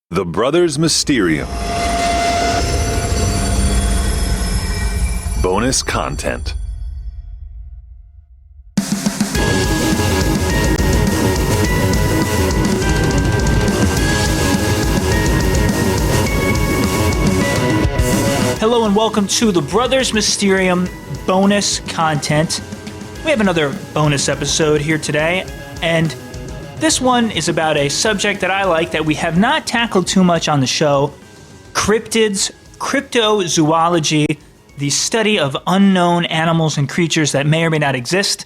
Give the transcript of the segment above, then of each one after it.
The Brothers Mysterium. Bonus content. Hello and welcome to the Brothers Mysterium bonus content. We have another bonus episode here today, and this one is about a subject that I like that we have not tackled too much on the show: cryptids, cryptozoology, the study of unknown animals and creatures that may or may not exist.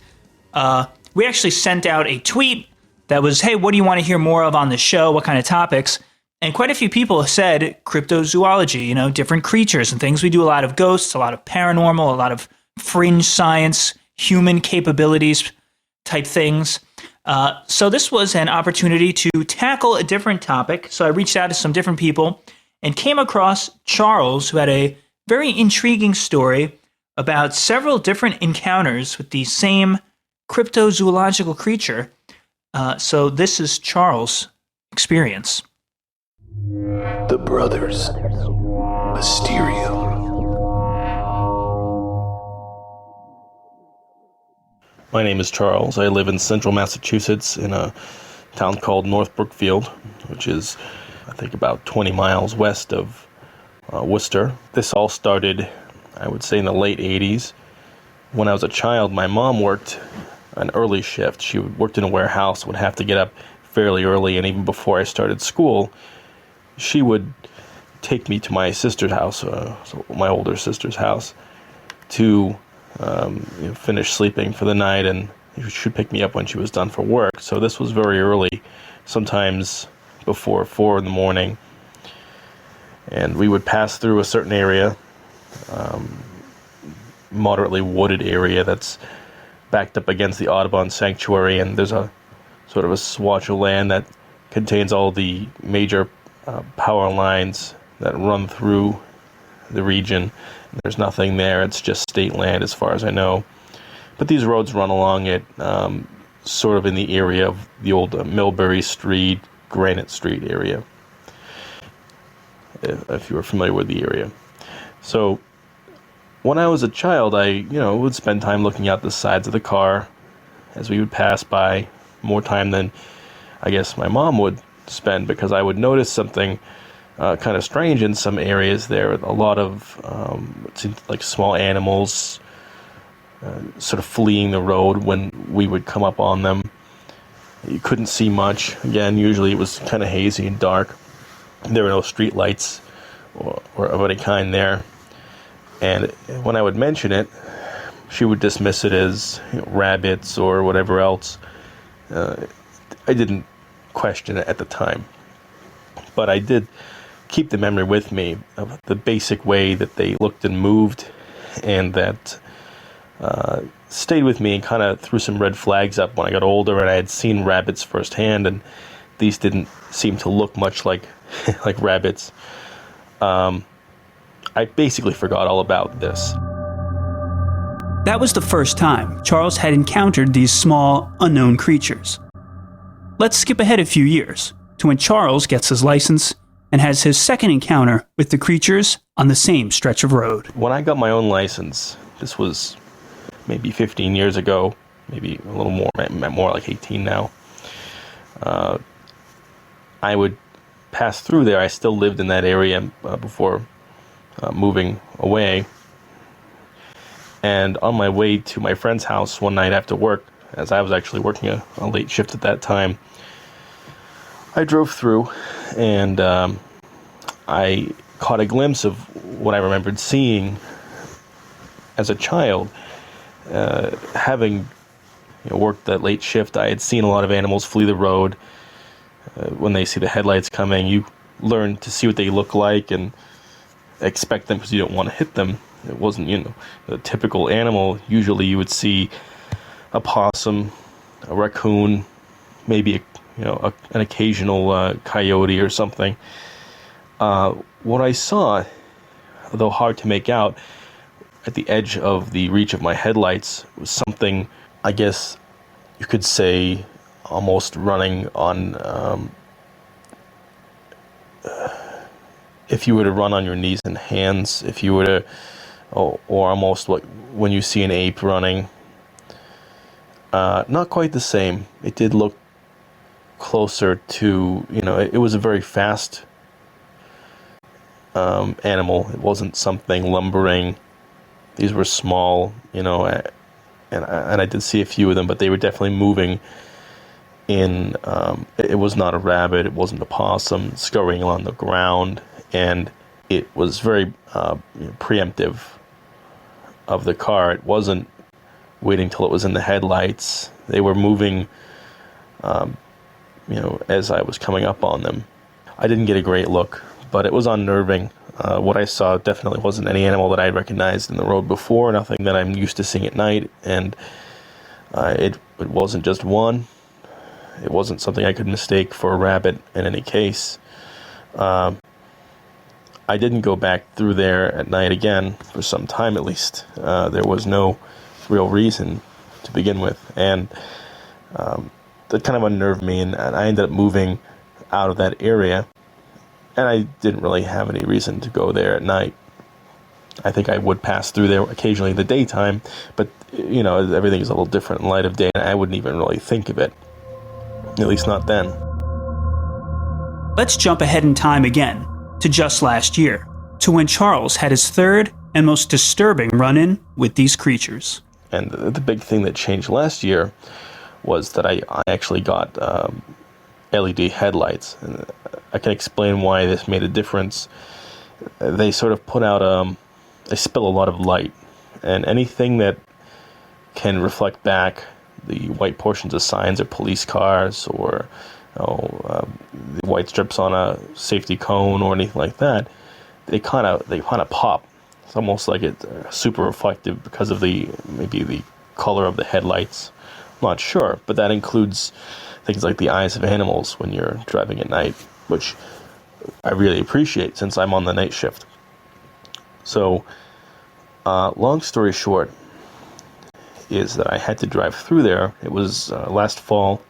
We actually sent out a tweet that was, hey, what do you want to hear more of on the show? What kind of topics? And quite a few people said cryptozoology, different creatures and things. We do a lot of ghosts, a lot of paranormal, a lot of fringe science, human capabilities type things. So this was an opportunity to tackle a different topic. So I reached out to some different people and came across Charles, who had a very intriguing story about several different encounters with the same cryptozoological creature. So this is Charles' experience. The Brothers Mysterium. My name is Charles. I live in central Massachusetts in a town called North Brookfield, which is, I think, about 20 miles west of Worcester. This all started, I would say, in the late 80s. When I was a child, my mom worked an early shift. She worked in a warehouse, would have to get up fairly early, and even before I started school, she would take me to my sister's house, so my older sister's house, to finish sleeping for the night, and she should pick me up when she was done for work. So this was very early, sometimes before 4 in the morning, and we would pass through a certain area, moderately wooded area that's backed up against the Audubon Sanctuary, and there's a sort of a swatch of land that contains all the major power lines that run through the region. There's nothing there. It's just state land as far as I know. But these roads run along it, sort of in the area of the old Millbury Street, Granite Street area, if you were familiar with the area. So when I was a child, I would spend time looking out the sides of the car as we would pass by, more time than I guess my mom would spend, because I would notice something kind of strange in some areas there. A lot of it seemed like small animals sort of fleeing the road when we would come up on them. You couldn't see much. Again, usually it was kind of hazy and dark. There were no street lights or of any kind there. And when I would mention it, she would dismiss it as rabbits or whatever else. I didn't question it at the time, but I did keep the memory with me of the basic way that they looked and moved, and that stayed with me and kind of threw some red flags up when I got older and I had seen rabbits firsthand, and these didn't seem to look much like like rabbits. I basically forgot all about this. That was the first time Charles had encountered these small, unknown creatures. Let's skip ahead a few years to when Charles gets his license and has his second encounter with the creatures on the same stretch of road. When I got my own license, this was maybe 15 years ago, maybe a little more like 18 now. I would pass through there. I still lived in that area before moving away. And on my way to my friend's house one night after work, as I was actually working a late shift at that time, I drove through, and I caught a glimpse of what I remembered seeing as a child. Having worked that late shift, I had seen a lot of animals flee the road. When they see the headlights coming, you learn to see what they look like and expect them because you don't want to hit them. It wasn't, the typical animal. Usually you would see a possum, a raccoon, maybe an occasional coyote or something. What I saw, though hard to make out, at the edge of the reach of my headlights was something, I guess you could say, almost running on if you were to run on your knees and hands, if you were to, or almost like when you see an ape running. Not quite the same. It did look closer to, it was a very fast animal. It wasn't something lumbering. These were small, and I did see a few of them, but they were definitely moving in. It was not a rabbit. It wasn't a possum scurrying along the ground, and it was very preemptive of the car. It wasn't waiting till it was in the headlights. They were moving, as I was coming up on them. I didn't get a great look, but it was unnerving. What I saw definitely wasn't any animal that I had recognized in the road before, nothing that I'm used to seeing at night, and it wasn't just one. It wasn't something I could mistake for a rabbit in any case. I didn't go back through there at night again, for some time at least. There was no real reason to begin with, and that kind of unnerved me, and I ended up moving out of that area, and I didn't really have any reason to go there at night. I think I would pass through there occasionally in the daytime, but everything is a little different in light of day, and I wouldn't even really think of it, at least not then. Let's jump ahead in time again to just last year, to when Charles had his third and most disturbing run-in with these creatures. And the big thing that changed last year was that I actually got LED headlights. And I can explain why this made a difference. They sort of put out, they spill a lot of light. And anything that can reflect back the white portions of signs or police cars or the white strips on a safety cone or anything like that, they kind of pop. It's almost like it's super reflective because of maybe the color of the headlights. I'm not sure, but that includes things like the eyes of animals when you're driving at night, which I really appreciate since I'm on the night shift. So, long story short, is that I had to drive through there. It was last fall.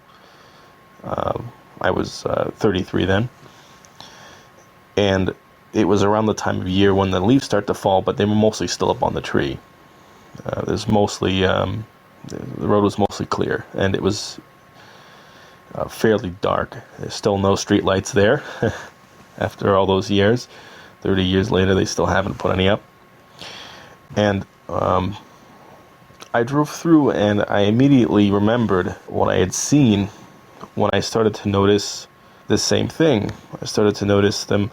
I was 33 then, and it was around the time of year when the leaves start to fall, but they were mostly still up on the tree. There's mostly the road was mostly clear, and it was fairly dark. There's still no street lights there after all those years. 30 years later, they still haven't put any up. And I drove through, and I immediately remembered what I had seen when I started to notice the same thing. I started to notice them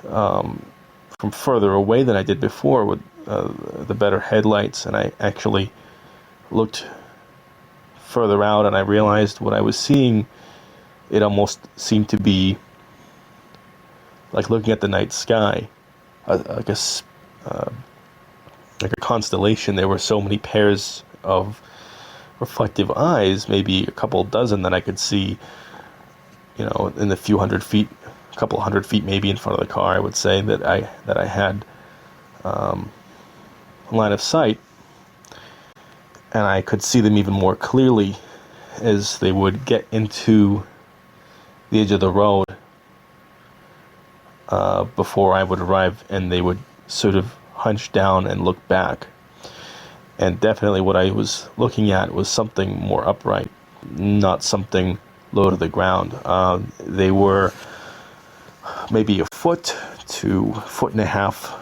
from further away than I did before with the better headlights, and I actually looked further out, and I realized what I was seeing, it almost seemed to be like looking at the night sky, like a constellation. There were so many pairs of reflective eyes, maybe a couple dozen that I could see, in the few hundred feet, a couple hundred feet maybe in front of the car. I would say that I had line of sight, and I could see them even more clearly as they would get into the edge of the road before I would arrive, and they would sort of hunch down and look back. And definitely what I was looking at was something more upright, not something low to the ground. They were maybe a foot to a foot and a half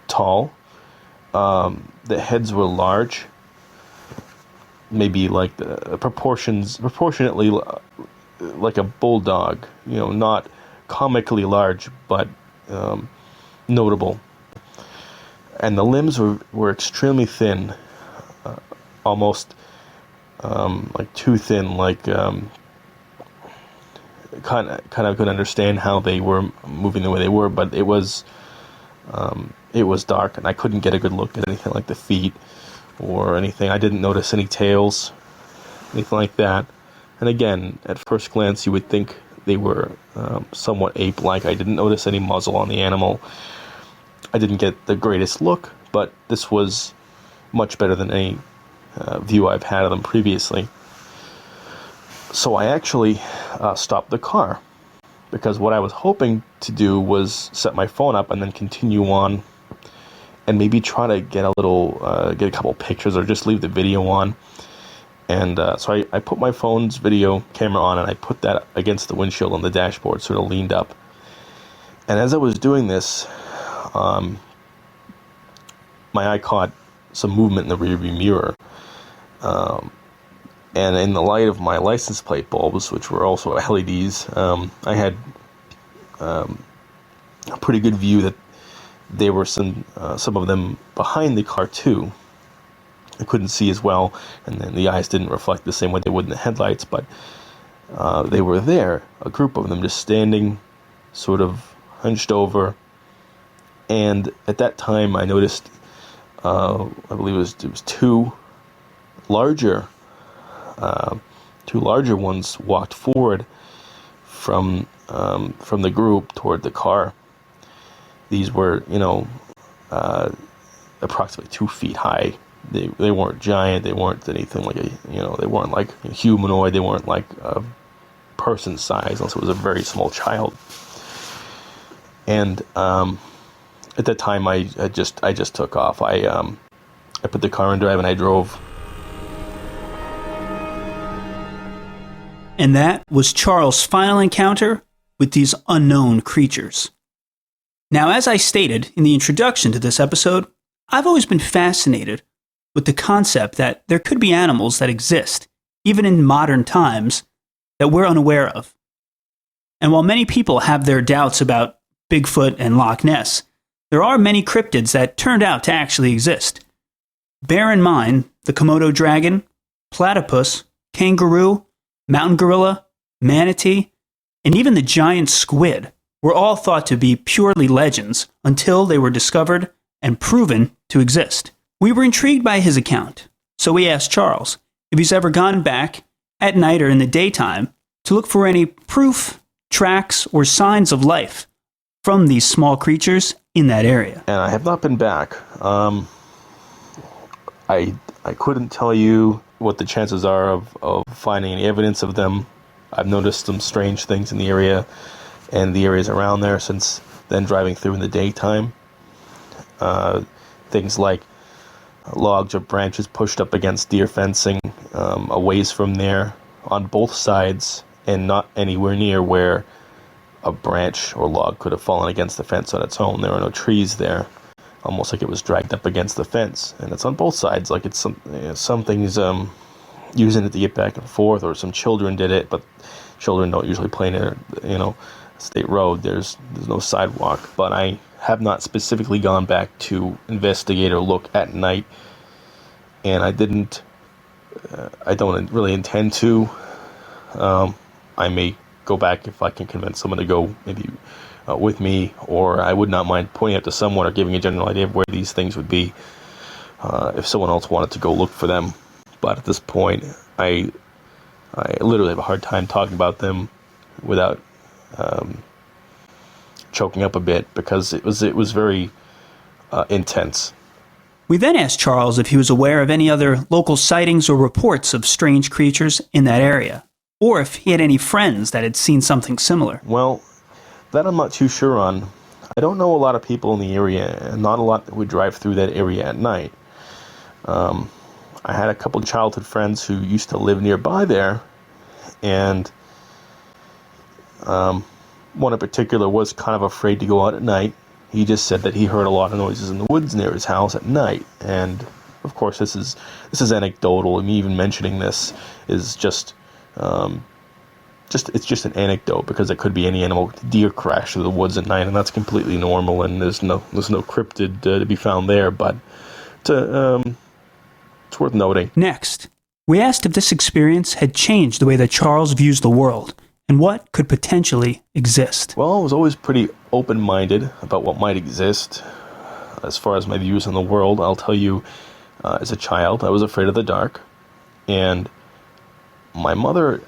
tall. The heads were large, maybe like proportionately like a bulldog, not comically large, but notable. And the limbs were extremely thin, almost like too thin, like kind of could understand how they were moving the way they were, but it was dark, and I couldn't get a good look at anything like the feet or anything. I didn't notice any tails, anything like that. And again, at first glance, you would think they were somewhat ape-like. I didn't notice any muzzle on the animal. I didn't get the greatest look, but this was much better than any view I've had of them previously. So I actually stopped the car. because what I was hoping to do was set my phone up and then continue on and maybe try to get a couple pictures or just leave the video on. And so I put my phone's video camera on and I put that against the windshield on the dashboard, sort of leaned up. And as I was doing this, my eye caught some movement in the rearview mirror. And in the light of my license plate bulbs, which were also LEDs, I had a pretty good view that there were some of them behind the car too. I couldn't see as well, and then the eyes didn't reflect the same way they would in the headlights, but they were there, a group of them just standing, sort of hunched over. And at that time, I noticed, I believe it was two larger ones walked forward from the group toward the car. These were, approximately 2 feet high. They weren't giant. They weren't anything like they weren't like a humanoid. They weren't like a person size, unless it was a very small child. And at that time, I just took off. I put the car in drive and I drove. And that was Charles' final encounter with these unknown creatures. Now, as I stated in the introduction to this episode, I've always been fascinated with the concept that there could be animals that exist, even in modern times, that we're unaware of. And while many people have their doubts about Bigfoot and Loch Ness, there are many cryptids that turned out to actually exist. Bear in mind the Komodo dragon, platypus, kangaroo, mountain gorilla, manatee, and even the giant squid were all thought to be purely legends until they were discovered and proven to exist. We were intrigued by his account, so we asked Charles if he's ever gone back at night or in the daytime to look for any proof, tracks, or signs of life from these small creatures in that area. And I have not been back. I couldn't tell you what the chances are of finding any evidence of them. I've noticed some strange things in the area and the areas around there since then, driving through in the daytime. Things like logs or branches pushed up against deer fencing a ways from there on both sides, and not anywhere near where a branch or log could have fallen against the fence on its own. There are no trees there, almost like it was dragged up against the fence. And it's on both sides, like it's some things using it to get back and forth, or some children did it, but children don't usually play near state road. There's no sidewalk. But I have not specifically gone back to investigate or look at night, and I don't really intend to. I may go back if I can convince someone to go, maybe with me, or I would not mind pointing out to someone or giving a general idea of where these things would be if someone else wanted to go look for them. But at this point, I literally have a hard time talking about them without choking up a bit, because it was very intense. We then asked Charles if he was aware of any other local sightings or reports of strange creatures in that area, or if he had any friends that had seen something similar. Well, that I'm not too sure on. I don't know a lot of people in the area, and not a lot that would drive through that area at night. I had a couple of childhood friends who used to live nearby there, and one in particular was kind of afraid to go out at night. He just said that he heard a lot of noises in the woods near his house at night. And of course, this is anecdotal. And me even mentioning this is just it's just an anecdote, because it could be any animal. Deer crash through the woods at night, and that's completely normal. And there's no cryptid to be found there. But it's worth noting. Next, we asked if this experience had changed the way that Charles views the world, and what could potentially exist. Well, I was always pretty open-minded about what might exist. As far as my views on the world, I'll tell you, as a child, I was afraid of the dark. And my mother,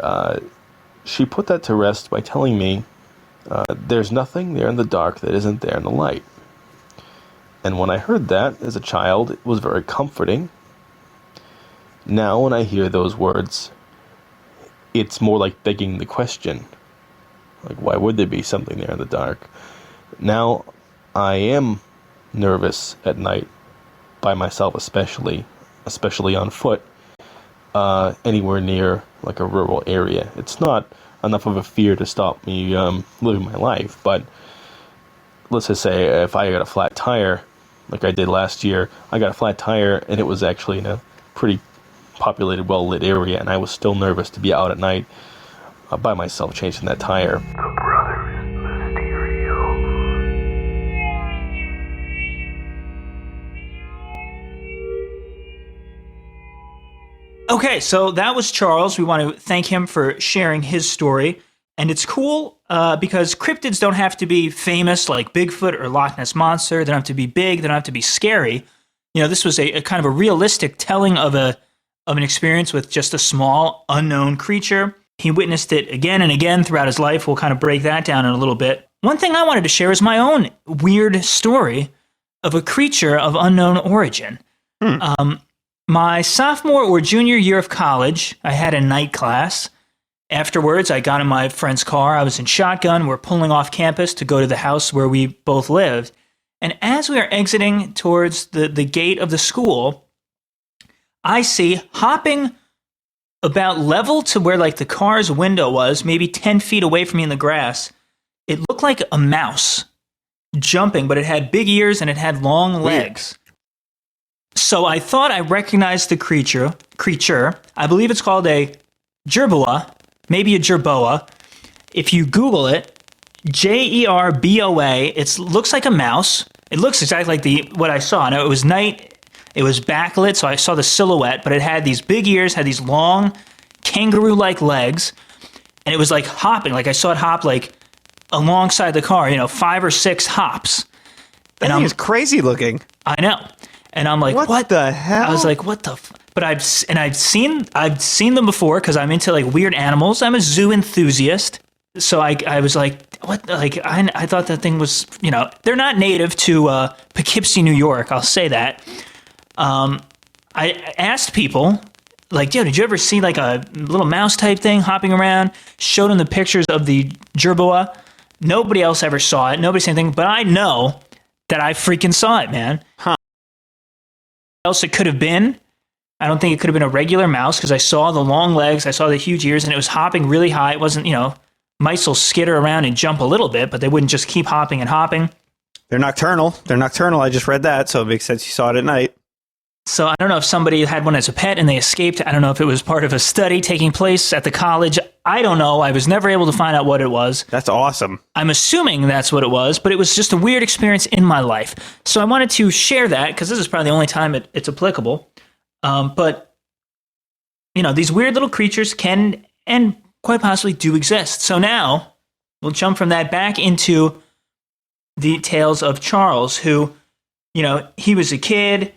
she put that to rest by telling me, there's nothing there in the dark that isn't there in the light. And when I heard that as a child, it was very comforting. Now, when I hear those words, it's more like begging the question. Like, why would there be something there in the dark? Now, I am nervous at night by myself, especially on foot, anywhere near like a rural area. It's not enough of a fear to stop me living my life, but let's just say if I got a flat tire, like I did last year, I got a flat tire and it was actually in a pretty populated, well-lit area, and I was still nervous to be out at night by myself changing that tire. The brothers Mysterium. Okay, so that was Charles. We want to thank him for sharing his story. And it's cool because cryptids don't have to be famous like Bigfoot or Loch Ness Monster. They don't have to be big. They don't have to be scary. You know, this was a kind of a realistic telling of an experience with just a small, unknown creature. He witnessed it again and again throughout his life. We'll kind of break that down in a little bit. One thing I wanted to share is my own weird story of a creature of unknown origin. My sophomore or junior year of college, I had a night class. Afterwards, I got in my friend's car. I was in shotgun. We're pulling off campus to go to the house where we both lived. And as we are exiting towards the gate of the school, I see hopping about level to where like the car's window was, maybe 10 feet away from me in the grass. It looked like a mouse jumping, but it had big ears and it had long legs. So I thought I recognized the creature. I believe it's called a jerboa, maybe a jerboa. If you Google it, Jerboa, it looks like a mouse. It looks exactly like what I saw. Now, it was night. It was backlit, so I saw the silhouette, but it had these big ears, had these long kangaroo-like legs, and it was like hopping. Like I saw it hop like alongside the car, 5 or 6 hops. That thing is crazy looking. I know. And I'm like, what the hell? I was like, what the But I've seen them before because I'm into like weird animals. I'm a zoo enthusiast. So I was like, what? Like I thought that thing was, they're not native to Poughkeepsie, New York. I'll say that. I asked people, like, yo, did you ever see like a little mouse type thing hopping around? Showed them the pictures of the jerboa. Nobody else ever saw it. Nobody said anything, but I know that I freaking saw it, man. Huh. Else it could have been. I don't think it could have been a regular mouse because I saw the long legs, I saw the huge ears, and it was hopping really high. It wasn't, mice will skitter around and jump a little bit, but they wouldn't just keep hopping and hopping. They're nocturnal. I just read that, so it makes sense you saw it at night. So I don't know if somebody had one as a pet and they escaped. I don't know if it was part of a study taking place at the college. I don't know. I was never able to find out what it was. That's awesome. I'm assuming that's what it was, but it was just a weird experience in my life. So I wanted to share that because this is probably the only time it's applicable. But, these weird little creatures can and quite possibly do exist. So now we'll jump from that back into the tales of Charles, who, he was a kid.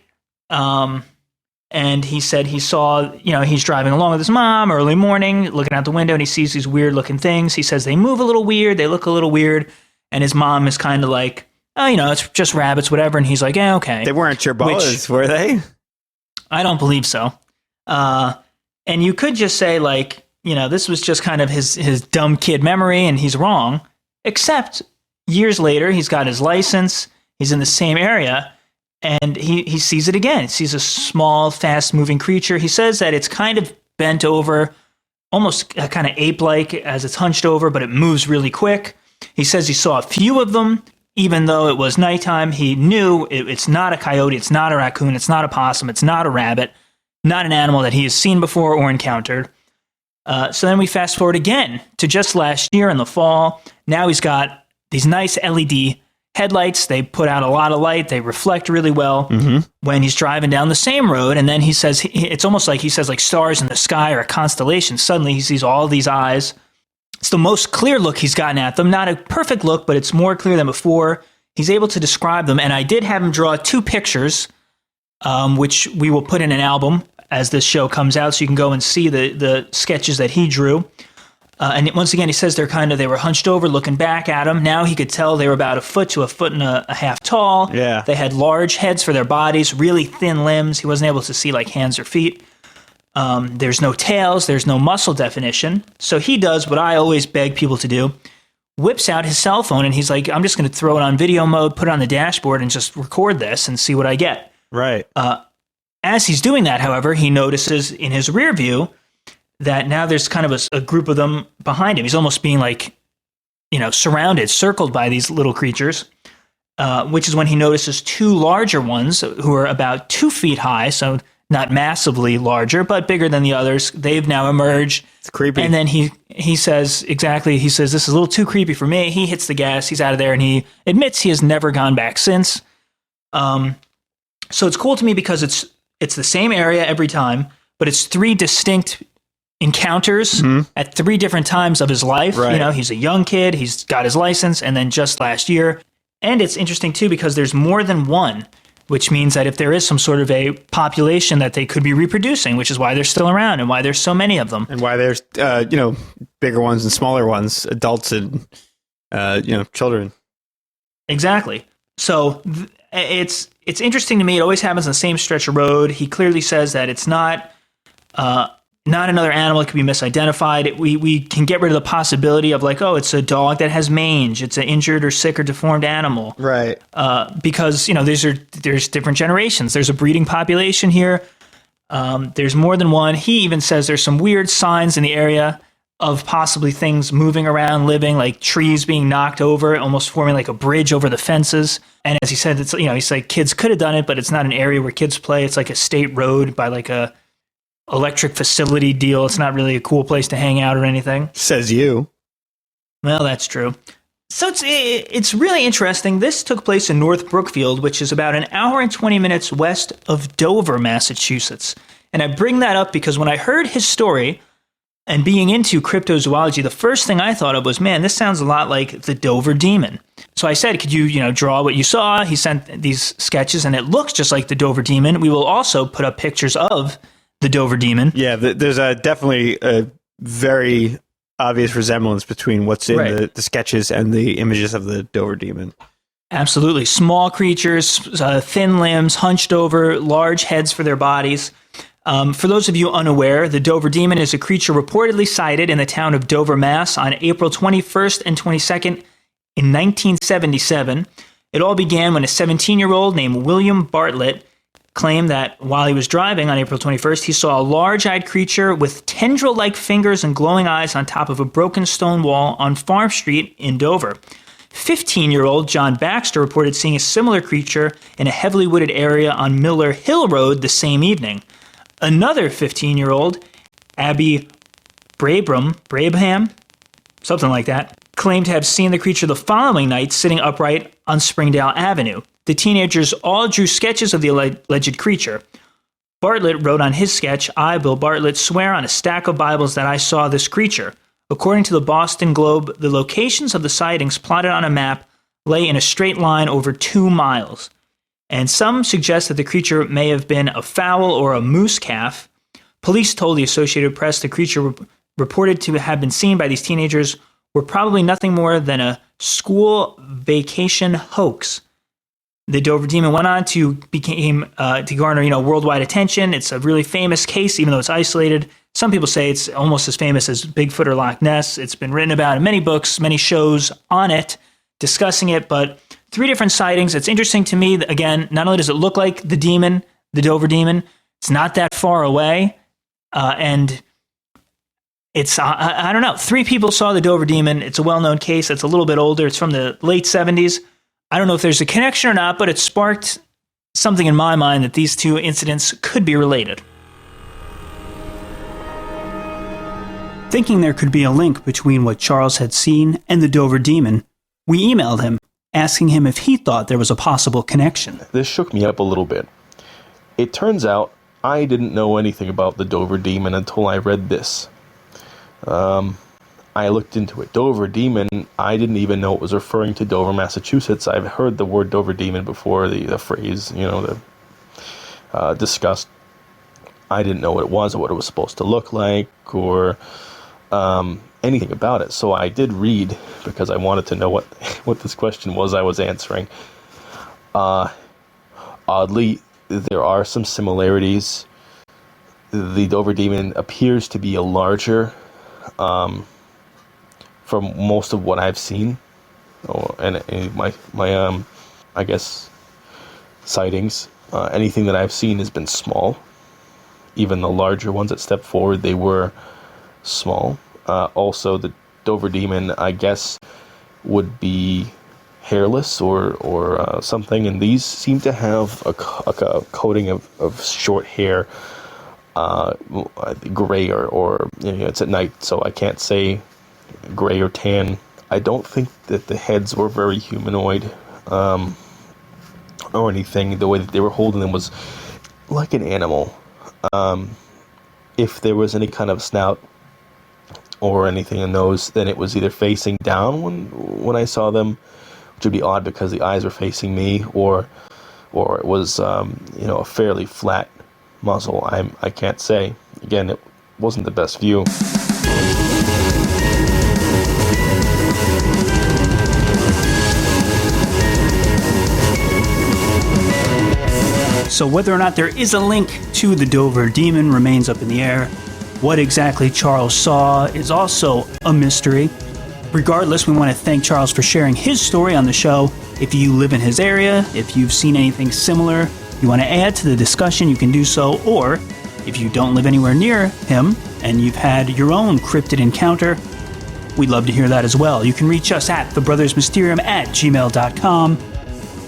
And he said he saw, he's driving along with his mom early morning, looking out the window, and he sees these weird looking things. He says they move a little weird. They look a little weird. And his mom is kind of like, oh, it's just rabbits, whatever. And he's like, yeah, okay. They weren't your boas, were they? I don't believe so. And you could just say like, this was just kind of his dumb kid memory and he's wrong. Except years later, he's got his license. He's in the same area. And he sees it again. He sees a small, fast-moving creature. He says that it's kind of bent over, almost kind of ape-like as it's hunched over, but it moves really quick. He says he saw a few of them, even though it was nighttime. He knew it's not a coyote, it's not a raccoon, it's not a possum, it's not a rabbit, not an animal that he has seen before or encountered. So then we fast forward again to just last year in the fall. Now he's got these nice LED headlights. They put out a lot of light. They reflect really well when he's driving down the same road. And then he says, it's almost like he says like stars in the sky or a constellation. Suddenly he sees all these eyes. It's the most clear look he's gotten at them. Not a perfect look, but it's more clear than before. He's able to describe them. And I did have him draw 2 pictures, which we will put in an album as this show comes out. So you can go and see the sketches that he drew. And once again, he says they were hunched over looking back at him. Now he could tell they were about 1 foot to 1.5 foot tall. Yeah. They had large heads for their bodies, really thin limbs. He wasn't able to see like hands or feet. There's no tails. There's no muscle definition. So he does what I always beg people to do. whips out his cell phone and he's like, I'm just going to throw it on video mode, put it on the dashboard, and just record this and see what I get. Right. As he's doing that, however, he notices in his rear view that now there's kind of a group of them behind him. He's almost being like, surrounded, circled by these little creatures, which is when he notices two larger ones who are about 2 feet high, so not massively larger, but bigger than the others. They've now emerged. It's creepy. And then he says, this is a little too creepy for me. He hits the gas, he's out of there, and he admits he has never gone back since. So it's cool to me because it's the same area every time, but it's 3 distinct encounters at 3 different times of his life. Right. He's a young kid, he's got his license, and then just last year. And it's interesting too because there's more than one, which means that if there is some sort of a population that they could be reproducing, which is why they're still around and why there's so many of them. And why there's, bigger ones and smaller ones, adults and, children. Exactly. So it's interesting to me. It always happens on the same stretch of road. He clearly says that it's not another animal. It could be misidentified. We can get rid of the possibility of like, oh, it's a dog that has mange. It's an injured or sick or deformed animal. Right. Because, there's different generations. There's a breeding population here. There's more than one. He even says there's some weird signs in the area of possibly things moving around, living, like trees being knocked over, almost forming like a bridge over the fences. And as he said, it's, he's like, kids could have done it, but it's not an area where kids play. It's like a state road by like a electric facility deal. It's not really a cool place to hang out or anything. Says you. Well, that's true. So it's really interesting. This took place in North Brookfield, which is about an hour and 20 minutes west of Dover, Massachusetts. And I bring that up because when I heard his story and being into cryptozoology, the first thing I thought of was, man, this sounds a lot like the Dover demon. So I said, could you, draw what you saw? He sent these sketches and it looks just like the Dover demon. We will also put up pictures of the Dover demon. Yeah, there's definitely a very obvious resemblance between what's in the sketches and the images of the Dover demon. Absolutely. Small creatures, thin limbs, hunched over, large heads for their bodies. For those of you unaware, the Dover demon is a creature reportedly sighted in the town of Dover, Mass. on April 21st and 22nd in 1977. It all began when a 17-year-old named William Bartlett claimed that while he was driving on April 21st, he saw a large-eyed creature with tendril-like fingers and glowing eyes on top of a broken stone wall on Farm Street in Dover. 15-year-old John Baxter reported seeing a similar creature in a heavily wooded area on Miller Hill Road the same evening. Another 15-year-old, Abby Brabham, something like that, claimed to have seen the creature the following night sitting upright on Springdale Avenue. The teenagers all drew sketches of the alleged creature. Bartlett wrote on his sketch, I, Bill Bartlett, swear on a stack of Bibles that I saw this creature. According to the Boston Globe, the locations of the sightings plotted on a map lay in a straight line over 2 miles. And some suggest that the creature may have been a fowl or a moose calf. Police told the Associated Press the creature reported to have been seen by these teenagers were probably nothing more than a school vacation hoax. The Dover demon went on to garner, worldwide attention. It's a really famous case, even though it's isolated. Some people say it's almost as famous as Bigfoot or Loch Ness. It's been written about in many books, many shows on it, discussing it, but 3 different sightings. It's interesting to me that, again, not only does it look like the demon, the Dover demon, it's not that far away, and it's, I don't know, 3 people saw the Dover demon. It's a well-known case. It's a little bit older. It's from the late 70s. I don't know if there's a connection or not, but it sparked something in my mind that these 2 incidents could be related. Thinking there could be a link between what Charles had seen and the Dover demon, we emailed him, asking him if he thought there was a possible connection. This shook me up a little bit. It turns out I didn't know anything about the Dover demon until I read this. I looked into it. Dover demon, I didn't even know it was referring to Dover, Massachusetts. I've heard the word Dover demon before, the phrase, discussed. I didn't know what it was or what it was supposed to look like or anything about it. So I did read because I wanted to know what this question was I was answering. Oddly, there are some similarities. The Dover demon appears to be a larger from most of what I've seen, and my I guess sightings, anything that I've seen has been small. Even the larger ones that stepped forward, they were small. Also, the Dover Demon, I guess, would be hairless or something, and these seem to have a coating of short hair, gray or it's at night, so I can't say gray or tan. I don't think that the heads were very humanoid or anything. The way that they were holding them was like an animal. If there was any kind of snout or anything in those, then it was either facing down when I saw them, which would be odd because the eyes were facing me, or it was a fairly flat muzzle. I can't say. Again, it wasn't the best view. So whether or not there is a link to the Dover Demon remains up in the air. What exactly Charles saw is also a mystery. Regardless, we want to thank Charles for sharing his story on the show. If you live in his area, if you've seen anything similar, you want to add to the discussion, you can do so. Or if you don't live anywhere near him and you've had your own cryptid encounter, we'd love to hear that as well. You can reach us at thebrothersmysterium@gmail.com,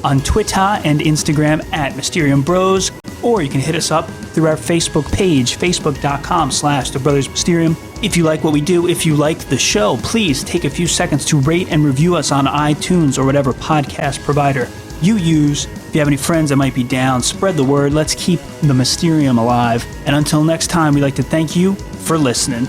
on Twitter and Instagram at Mysterium Bros, or you can hit us up through our Facebook page, facebook.com/thebrothersmysterium. If you like what we do, if you like the show, please take a few seconds to rate and review us on iTunes or whatever podcast provider you use. If you have any friends that might be down, spread the word. Let's keep the Mysterium alive. And until next time, we'd like to thank you for listening.